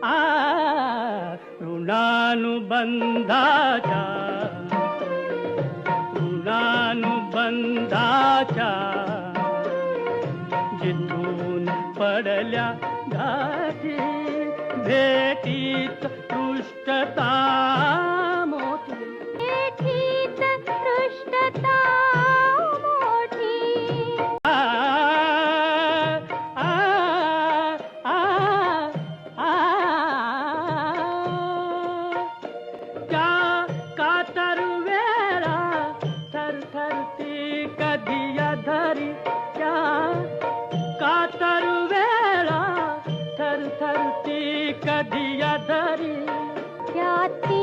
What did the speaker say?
आ ऋणानुबंधाच्या ऋणानुबंधाच्या जिथून पडल्या गाठी भेटीत पृष्ठता मोठी भेटीत पृष्ठता मोठी आ, आ, आ, आ, त्या कातर वेळा थरथरती कधी धरी त्या कातर वेळा थरथरती कधी धरी त्याती